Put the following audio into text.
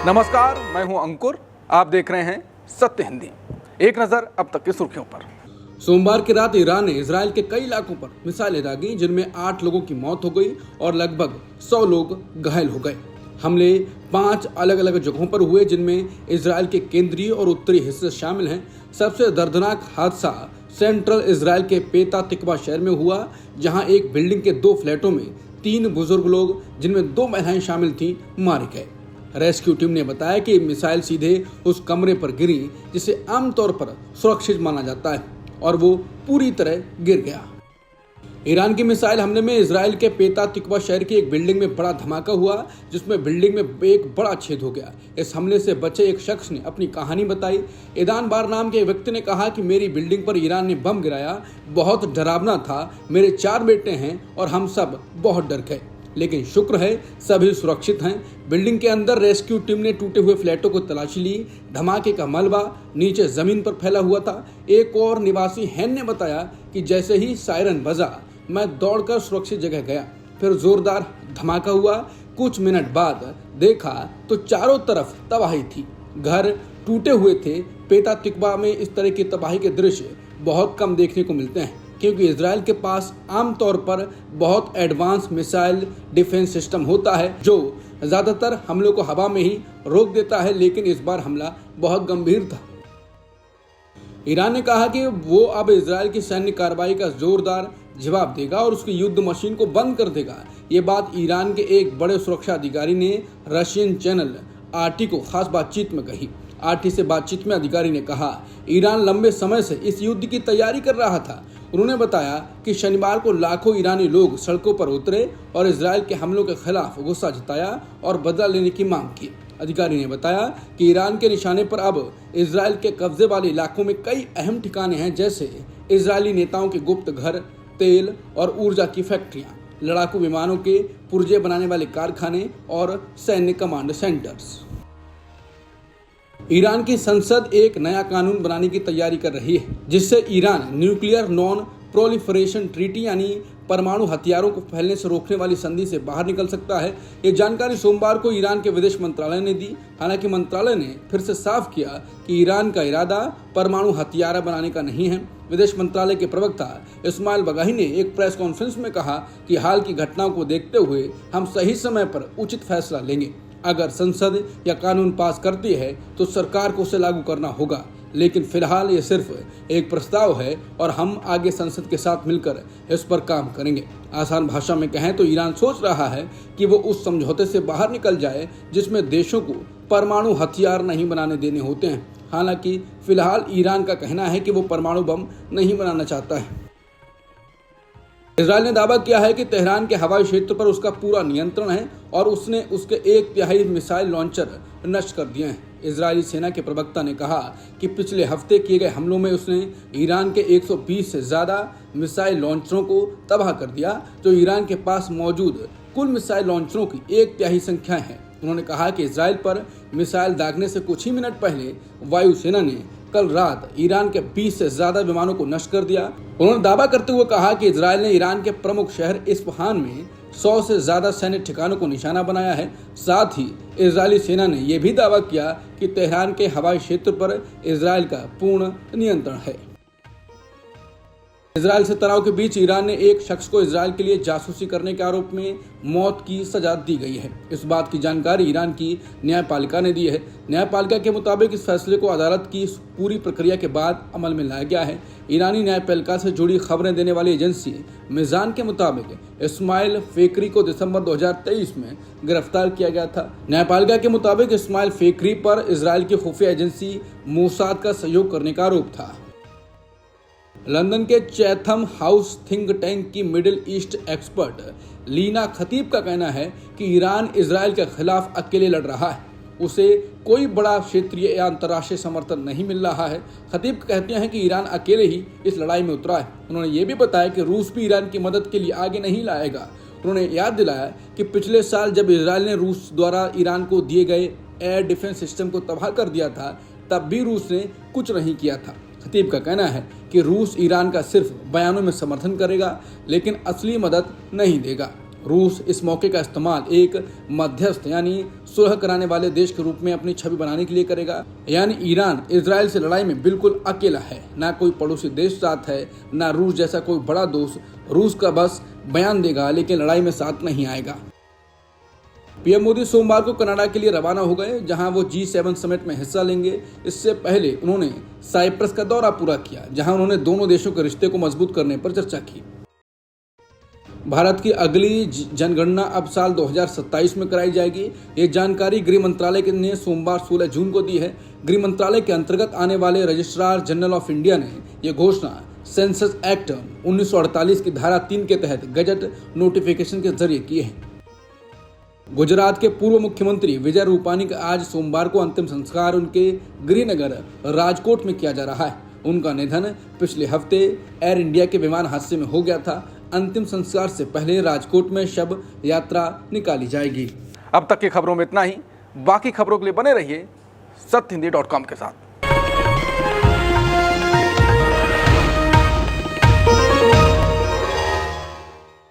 नमस्कार, मैं हूं अंकुर। आप देख रहे हैं सत्य हिंदी। एक नजर अब तक की सुर्खियों पर। सोमवार की रात ईरान ने इजराइल के कई इलाकों पर मिसाइलें दागी, जिनमें 8 लोगों की मौत हो गई और लगभग 100 लोग घायल हो गए। हमले 5 अलग अलग जगहों पर हुए, जिनमें इजराइल के केंद्रीय और उत्तरी हिस्से शामिल हैं। सबसे दर्दनाक हादसा सेंट्रल इजराइल के पेता तिकवा शहर में हुआ, जहां एक बिल्डिंग के 2 फ्लैटों में 3 बुजुर्ग लोग, जिनमें 2 महिलाएं शामिल थीं, मारे गए। रेस्क्यू टीम ने बताया कि मिसाइल सीधे उस कमरे पर गिरी जिसे आमतौर पर सुरक्षित माना जाता है, और वो पूरी तरह गिर गया। ईरान की मिसाइल हमले में इजराइल के पेता तिकवा शहर की एक बिल्डिंग में बड़ा धमाका हुआ, जिसमें बिल्डिंग में एक बड़ा छेद हो गया। इस हमले से बचे एक शख्स ने अपनी कहानी बताई। ईदान बार नाम के एक व्यक्ति ने कहा कि मेरी बिल्डिंग पर ईरान ने बम गिराया, बहुत डरावना था। मेरे 4 बेटे हैं और हम सब बहुत डर गए, लेकिन शुक्र है सभी सुरक्षित हैं। बिल्डिंग के अंदर रेस्क्यू टीम ने टूटे हुए फ्लैटों को तलाशी ली। धमाके का मलबा नीचे जमीन पर फैला हुआ था। एक और निवासी हैन ने बताया कि जैसे ही सायरन बजा, मैं दौड़कर सुरक्षित जगह गया। फिर जोरदार धमाका हुआ। कुछ मिनट बाद देखा तो चारों तरफ तबाही थी, घर टूटे हुए थे। पेता तिकवा में इस तरह की तबाही के दृश्य बहुत कम देखने को मिलते हैं, क्योंकि इजराइल के पास आमतौर पर बहुत एडवांस मिसाइल डिफेंस सिस्टम होता है, जो ज़्यादातर हमलों को हवा में ही रोक देता है। लेकिन इस बार हमला बहुत गंभीर था। ईरान ने कहा कि वो अब इजराइल की सैन्य कार्रवाई का जोरदार जवाब देगा और उसकी युद्ध मशीन को बंद कर देगा। ये बात ईरान के एक बड़े सुरक्षा अधिकारी ने रशियन चैनल आरटी को खास बातचीत में कही। आरटी से बातचीत में अधिकारी ने कहा, ईरान लंबे समय से इस युद्ध की तैयारी कर रहा था। उन्होंने बताया कि शनिवार को लाखों ईरानी लोग सड़कों पर उतरे और इजराइल के हमलों के खिलाफ गुस्सा जताया और बदला लेने की मांग की। अधिकारी ने बताया कि ईरान के निशाने पर अब इजराइल के कब्जे वाले इलाकों में कई अहम ठिकाने हैं, जैसे इजरायली नेताओं के गुप्त घर, तेल और ऊर्जा की फैक्ट्रियां, लड़ाकू विमानों के पुर्जे बनाने वाले कारखाने और सैन्य कमांड सेंटर्स। ईरान की संसद एक नया कानून बनाने की तैयारी कर रही है, जिससे Iran nuclear non proliferation treaty यानी परमाणु हथियारों को फैलने से रोकने वाली संधि से बाहर निकल सकता है। ये जानकारी सोमवार को ईरान के विदेश मंत्रालय ने दी। हालांकि मंत्रालय ने फिर से साफ किया कि ईरान का इरादा परमाणु हथियार बनाने का नहीं है। विदेश मंत्रालय के प्रवक्ता इस्माइल बगाही ने एक प्रेस कॉन्फ्रेंस में कहा कि हाल की घटनाओं को देखते हुए हम सही समय पर उचित फैसला लेंगे। अगर संसद या कानून पास करती है तो सरकार को उसे लागू करना होगा, लेकिन फिलहाल ये सिर्फ एक प्रस्ताव है और हम आगे संसद के साथ मिलकर इस पर काम करेंगे। आसान भाषा में कहें तो ईरान सोच रहा है कि वो उस समझौते से बाहर निकल जाए जिसमें देशों को परमाणु हथियार नहीं बनाने देने होते हैं। हालांकि फिलहाल ईरान का कहना है कि वो परमाणु बम नहीं बनाना चाहता है। इजरायल ने दावा किया है कि तेहरान के हवाई क्षेत्र पर उसका पूरा नियंत्रण है और उसने उसके 1/3 मिसाइल लॉन्चर नष्ट कर दिए हैं। इजरायली सेना के प्रवक्ता ने कहा कि पिछले हफ्ते किए गए हमलों में उसने ईरान के 120 से ज़्यादा मिसाइल लॉन्चरों को तबाह कर दिया, जो ईरान के पास मौजूद कुल मिसाइल लॉन्चरों की 1/3 संख्या है। उन्होंने कहा कि इजरायल पर मिसाइल दागने से कुछ ही मिनट पहले वायुसेना ने कल रात ईरान के 20 से ज्यादा विमानों को नष्ट कर दिया। उन्होंने दावा करते हुए कहा कि इजरायल ने ईरान के प्रमुख शहर इस्फहान में 100 से ज्यादा सैन्य ठिकानों को निशाना बनाया है। साथ ही इजरायली सेना ने यह भी दावा किया कि तेहरान के हवाई क्षेत्र पर इजरायल का पूर्ण नियंत्रण है। इजरायल से तनाव के बीच ईरान ने एक शख्स को इजरायल के लिए जासूसी करने के आरोप में मौत की सजा दी गई है। इस बात की जानकारी ईरान की न्यायपालिका ने दी है। न्यायपालिका के मुताबिक इस फैसले को अदालत की पूरी प्रक्रिया के बाद अमल में लाया गया है। ईरानी न्यायपालिका से जुड़ी खबरें देने वाली एजेंसी मिजान के मुताबिक इस्माइल फेकरी को दिसंबर 2023 में गिरफ्तार किया गया था। न्यायपालिका के मुताबिक इस्माइल फेकरी पर इजरायल की खुफिया एजेंसी मोसाद का सहयोग करने का आरोप था। लंदन के चैथम हाउस थिंक टैंक की मिडिल ईस्ट एक्सपर्ट लीना खतीब का कहना है कि ईरान इजरायल के खिलाफ अकेले लड़ रहा है। उसे कोई बड़ा क्षेत्रीय या अंतर्राष्ट्रीय समर्थन नहीं मिल रहा है। खतीब कहते हैं कि ईरान अकेले ही इस लड़ाई में उतरा है। उन्होंने ये भी बताया कि रूस भी ईरान की मदद के लिए आगे नहीं लाएगा। उन्होंने याद दिलाया कि पिछले साल जब इजरायल ने रूस द्वारा ईरान को दिए गए एयर डिफेंस सिस्टम को तबाह कर दिया था, तब भी रूस ने कुछ नहीं किया था। खतीब का कहना है कि रूस ईरान का सिर्फ बयानों में समर्थन करेगा, लेकिन असली मदद नहीं देगा। रूस इस मौके का इस्तेमाल एक मध्यस्थ यानी सुलह कराने वाले देश के रूप में अपनी छवि बनाने के लिए करेगा। यानी ईरान इजराइल से लड़ाई में बिल्कुल अकेला है, ना कोई पड़ोसी देश साथ है, ना रूस जैसा कोई बड़ा दोस्त। रूस का बस बयान देगा लेकिन लड़ाई में साथ नहीं आएगा। पीएम मोदी सोमवार को कनाडा के लिए रवाना हो गए, जहां वो G7 समिट में हिस्सा लेंगे। इससे पहले उन्होंने साइप्रस का दौरा पूरा किया, जहां उन्होंने दोनों देशों के रिश्ते को मजबूत करने पर चर्चा की। भारत की अगली जनगणना अब साल 2027 में कराई जाएगी। ये जानकारी गृह मंत्रालय ने सोमवार 16 जून को दी है। गृह मंत्रालय के अंतर्गत आने वाले रजिस्ट्रार जनरल ऑफ इंडिया ने यह घोषणा सेंसस एक्ट 1948 की धारा 3 के तहत गजट नोटिफिकेशन के जरिए की है। गुजरात के पूर्व मुख्यमंत्री विजय रूपानी का आज सोमवार को अंतिम संस्कार उनके गृहनगर राजकोट में किया जा रहा है। उनका निधन पिछले हफ्ते एयर इंडिया के विमान हादसे में हो गया था। अंतिम संस्कार से पहले राजकोट में शव यात्रा निकाली जाएगी। अब तक की खबरों में इतना ही। बाकी खबरों के लिए बने रहिए सत्यहिंदी.com के साथ।